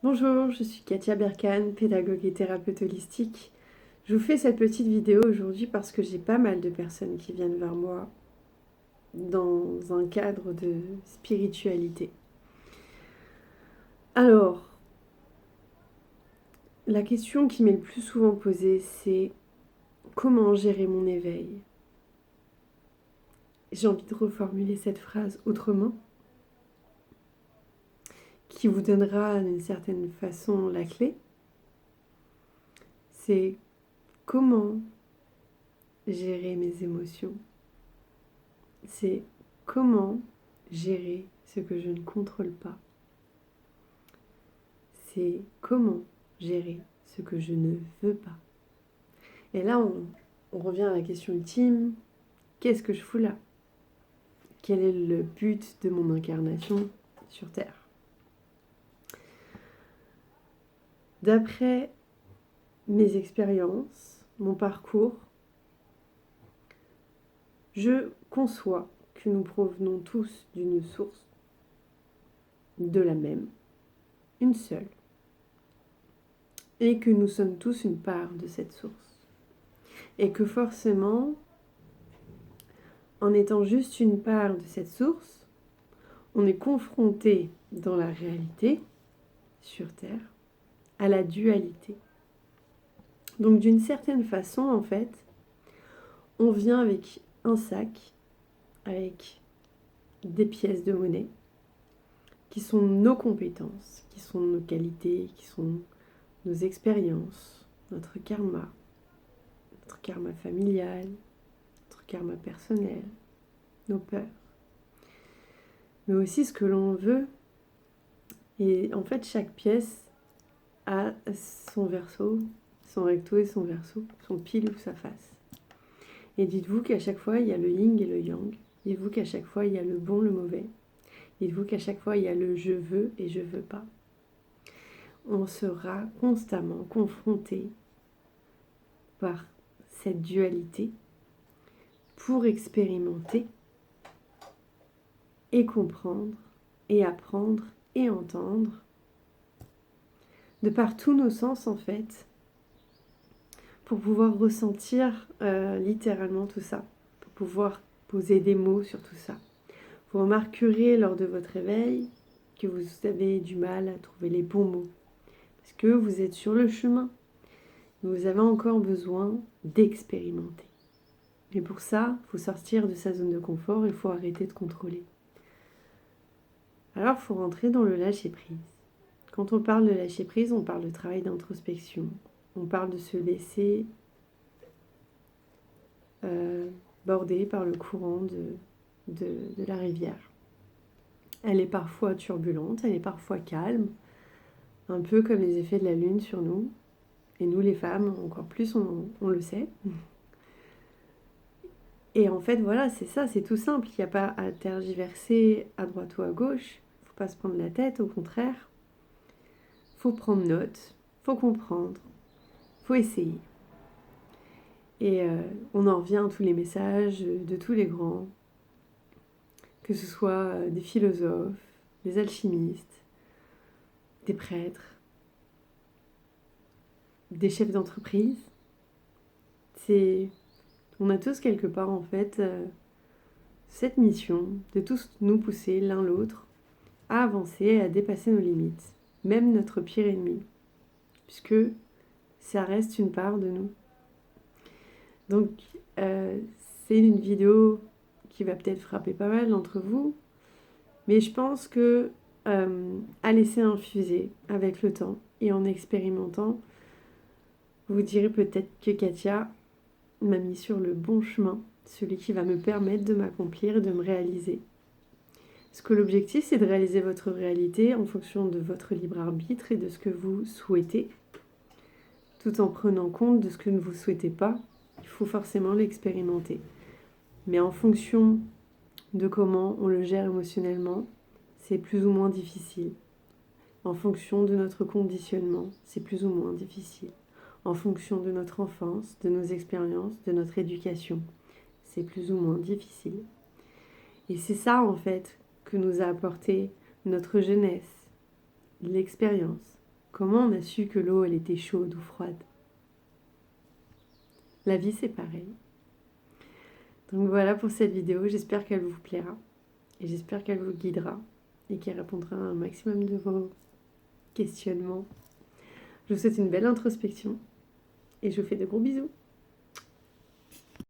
Bonjour, je suis Katia Berkane, pédagogue et thérapeute holistique. Je vous fais cette petite vidéo aujourd'hui parce que j'ai pas mal de personnes qui viennent vers moi dans un cadre de spiritualité. Alors, la question qui m'est le plus souvent posée, c'est comment gérer mon éveil? J'ai envie de reformuler cette phrase autrement, qui vous donnera d'une certaine façon la clé. C'est comment gérer mes émotions. C'est comment gérer ce que je ne contrôle pas. C'est comment gérer ce que je ne veux pas. Et là, on revient à la question ultime, qu'est-ce que je fous là? Quel est le but de mon incarnation sur Terre? D'après mes expériences, mon parcours, je conçois que nous provenons tous d'une source, de la même, une seule, et que nous sommes tous une part de cette source. Et que forcément, en étant juste une part de cette source, on est confronté dans la réalité, sur Terre, à la dualité. Donc d'une certaine façon, en fait, on vient avec un sac, avec des pièces de monnaie, qui sont nos compétences, qui sont nos qualités, qui sont nos expériences, notre karma familial, notre karma personnel, nos peurs, mais aussi ce que l'on veut. Et en fait, chaque pièce a son verso, son recto et son verso, son pile ou sa face. Et dites-vous qu'à chaque fois, il y a le yin et le yang. Dites-vous qu'à chaque fois, il y a le bon, le mauvais. Dites-vous qu'à chaque fois, il y a le je veux et je veux pas. On sera constamment confronté par cette dualité pour expérimenter et comprendre et apprendre et entendre de par tous nos sens en fait, pour pouvoir ressentir littéralement tout ça, pour pouvoir poser des mots sur tout ça. Vous remarquerez lors de votre réveil que vous avez du mal à trouver les bons mots, parce que vous êtes sur le chemin, vous avez encore besoin d'expérimenter. Et pour ça, il faut sortir de sa zone de confort, il faut arrêter de contrôler. Alors, il faut rentrer dans le lâcher-prise. Quand on parle de lâcher-prise, on parle de travail d'introspection. On parle de se laisser border par le courant de la rivière. Elle est parfois turbulente, elle est parfois calme, un peu comme les effets de la lune sur nous. Et nous, les femmes, encore plus, on le sait. Et en fait, voilà, c'est ça, c'est tout simple. Il n'y a pas à tergiverser à droite ou à gauche. Il ne faut pas se prendre la tête, au contraire. Il faut prendre note, il faut comprendre, il faut essayer. Et on en revient à tous les messages de tous les grands, que ce soit des philosophes, des alchimistes, des prêtres, des chefs d'entreprise. On a tous quelque part en fait cette mission de tous nous pousser l'un l'autre à avancer et à dépasser nos limites, même notre pire ennemi, puisque ça reste une part de nous. Donc c'est une vidéo qui va peut-être frapper pas mal d'entre vous, mais je pense que à laisser infuser avec le temps et en expérimentant, vous direz peut-être que Katia m'a mis sur le bon chemin, celui qui va me permettre de m'accomplir et de me réaliser. Parce que l'objectif, c'est de réaliser votre réalité en fonction de votre libre arbitre et de ce que vous souhaitez, tout en prenant compte de ce que vous ne souhaitez pas. Il faut forcément l'expérimenter. Mais en fonction de comment on le gère émotionnellement, c'est plus ou moins difficile. En fonction de notre conditionnement, c'est plus ou moins difficile. En fonction de notre enfance, de nos expériences, de notre éducation, c'est plus ou moins difficile. Et c'est ça en fait que nous a apporté notre jeunesse, l'expérience, Comment on a su que l'eau, elle était chaude ou froide? La vie, c'est pareil. Donc voilà pour cette vidéo, j'espère qu'elle vous plaira et j'espère qu'elle vous guidera et qu'elle répondra à un maximum de vos questionnements. Je vous souhaite une belle introspection et je vous fais de gros bisous.